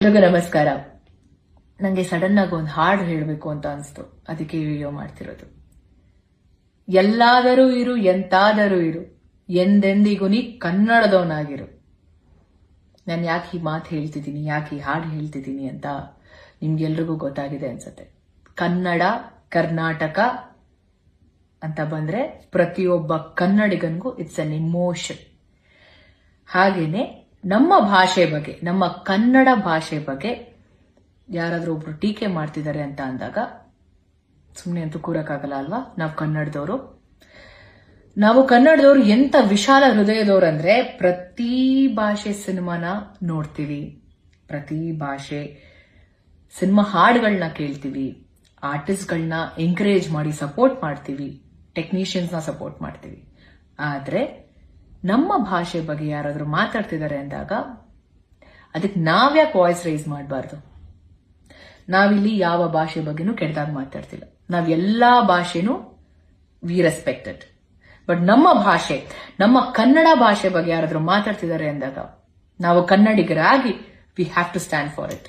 ಎಲ್ರಿಗೂ ನಮಸ್ಕಾರ. ನಂಗೆ ಸಡನ್ ಆಗಿ ಒಂದು ಹಾಡು ಹೇಳಬೇಕು ಅಂತ ಅನಿಸ್ತು, ಅದಕ್ಕೆ ವಿಡಿಯೋ ಮಾಡ್ತಿರೋದು. ಎಲ್ಲಾದರೂ ಇರು, ಎಂತಾದರೂ ಇರು, ಎಂದೆಂದಿಗೂ ನೀ ಕನ್ನಡದವನಾಗಿರು. ನಾನು ಯಾಕೆ ಈ ಮಾತು ಹೇಳ್ತಿದ್ದೀನಿ, ಯಾಕೆ ಈ ಹಾಡು ಹೇಳ್ತಿದ್ದೀನಿ ಅಂತ ನಿಮ್ಗೆಲ್ರಿಗೂ ಗೊತ್ತಾಗಿದೆ ಅನ್ಸತ್ತೆ. ಕನ್ನಡ, ಕರ್ನಾಟಕ ಅಂತ ಬಂದ್ರೆ ಪ್ರತಿಯೊಬ್ಬ ಕನ್ನಡಿಗನಿಗೂ ಇಟ್ಸ್ ಅನ್ ಇಮೋಷನ್. ಹಾಗೇನೆ ನಮ್ಮ ಭಾಷೆ ಬಗ್ಗೆ, ನಮ್ಮ ಕನ್ನಡ ಭಾಷೆ ಬಗ್ಗೆ ಯಾರಾದ್ರೂ ಒಬ್ರು ಟೀಕೆ ಮಾಡ್ತಿದ್ದಾರೆ ಅಂತ ಅಂದಾಗ ಸುಮ್ಮನೆ ಅಂತೂ ಕೂರಕ್ಕಾಗಲ್ಲ ಅಲ್ವಾ. ನಾವು ಕನ್ನಡದವರು ಎಂತ ವಿಶಾಲ ಹೃದಯದವ್ರು ಅಂದ್ರೆ ಪ್ರತಿ ಭಾಷೆ ಸಿನಿಮಾನ ನೋಡ್ತೀವಿ, ಪ್ರತಿ ಭಾಷೆ ಸಿನಿಮಾ ಹಾಡುಗಳನ್ನ ಕೇಳ್ತೀವಿ, ಆರ್ಟಿಸ್ಟ್ಗಳನ್ನ ಎಂಕರೇಜ್ ಮಾಡಿ ಸಪೋರ್ಟ್ ಮಾಡ್ತೀವಿ, ಟೆಕ್ನಿಷಿಯನ್ಸ್ನ ಸಪೋರ್ಟ್ ಮಾಡ್ತೀವಿ. ಆದ್ರೆ ನಮ್ಮ ಭಾಷೆ ಬಗ್ಗೆ ಯಾರಾದ್ರೂ ಮಾತಾಡ್ತಿದ್ದಾರೆ ಅಂದಾಗ ಅದಕ್ಕೆ ನಾವ್ಯಾಕೆ ವಾಯ್ಸ್ ರೈಸ್ ಮಾಡಬಾರ್ದು? ನಾವಿಲ್ಲಿ ಯಾವ ಭಾಷೆ ಬಗ್ಗೆನೂ ಕೆಟ್ಟದಾಗ ಮಾತಾಡ್ತಿಲ್ಲ. ನಾವ್ ಎಲ್ಲಾ ಭಾಷೆನೂ ವಿ ರೆಸ್ಪೆಕ್ಟೆಡ್. ಬಟ್ ನಮ್ಮ ಭಾಷೆ, ನಮ್ಮ ಕನ್ನಡ ಭಾಷೆ ಬಗ್ಗೆ ಯಾರಾದ್ರೂ ಮಾತಾಡ್ತಿದ್ದಾರೆ ಅಂದಾಗ ನಾವು ಕನ್ನಡಿಗರಾಗಿ we have to stand for it.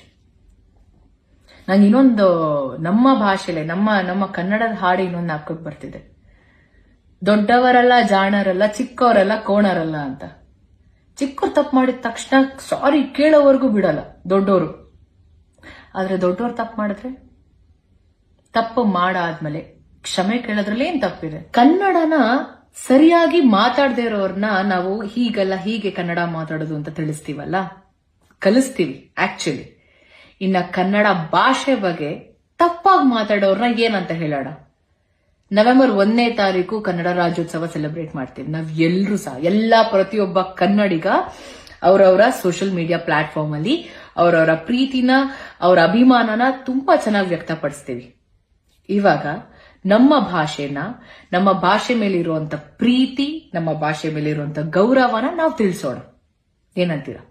ನಂಗೆ ಇನ್ನೊಂದು ನಮ್ಮ ಭಾಷೆಲೆ ನಮ್ಮ ಕನ್ನಡದ ಹಾಡು ಇನ್ನೊಂದು ಹಾಕೋಕ್ ಬರ್ತಿದೆ. ದೊಡ್ಡವರಲ್ಲ ಜಾಣರಲ್ಲ, ಚಿಕ್ಕವರಲ್ಲ ಕೋಣರಲ್ಲ ಅಂತ. ಚಿಕ್ಕವ್ರು ತಪ್ಪು ಮಾಡಿದ ತಕ್ಷಣ ಸಾರಿ ಕೇಳೋವರೆಗೂ ಬಿಡಲ್ಲ ದೊಡ್ಡವರು. ಆದ್ರೆ ದೊಡ್ಡವ್ರು ತಪ್ಪು ಮಾಡಿದ್ರೆ, ತಪ್ಪು ಮಾಡಾದ್ಮೇಲೆ ಕ್ಷಮೆ ಕೇಳೋದ್ರಲ್ಲಿ ಏನ್ ತಪ್ಪಿದೆ? ಕನ್ನಡನ ಸರಿಯಾಗಿ ಮಾತಾಡದೇ ಇರೋರ್ನ ನಾವು ಹೀಗಲ್ಲ ಹೀಗೆ ಕನ್ನಡ ಮಾತಾಡೋದು ಅಂತ ತಿಳಿಸ್ತೀವಲ್ಲ, ಕಲಿಸ್ತೀವಿ ಆಕ್ಚುಲಿ. ಇನ್ನ ಕನ್ನಡ ಭಾಷೆ ಬಗ್ಗೆ ತಪ್ಪಾಗಿ ಮಾತಾಡೋರ್ನ ಏನಂತ ಹೇಳೋಣ? ನವೆಂಬರ್ 1ನೇ ತಾರೀಕು ಕನ್ನಡ ರಾಜ್ಯೋತ್ಸವ ಸೆಲೆಬ್ರೇಟ್ ಮಾಡ್ತೀವಿ. ನಾವ್ ಎಲ್ರೂ ಸಹ ಪ್ರತಿಯೊಬ್ಬ ಕನ್ನಡಿಗ ಅವರವರ ಸೋಷಿಯಲ್ ಮೀಡಿಯಾ ಪ್ಲಾಟ್ಫಾರ್ಮ್ ಅಲ್ಲಿ ಅವರವರ ಪ್ರೀತಿನ, ಅವರ ಅಭಿಮಾನನ ತುಂಬಾ ಚೆನ್ನಾಗಿ ವ್ಯಕ್ತಪಡಿಸ್ತೀವಿ. ಇವಾಗ ನಮ್ಮ ಭಾಷೆನ, ನಮ್ಮ ಭಾಷೆ ಮೇಲಿರುವಂತ ಪ್ರೀತಿ, ನಮ್ಮ ಭಾಷೆ ಮೇಲಿರುವಂತ ಗೌರವನ ನಾವು ತಿಳಿಸೋಣ. ಏನಂತೀರಾ?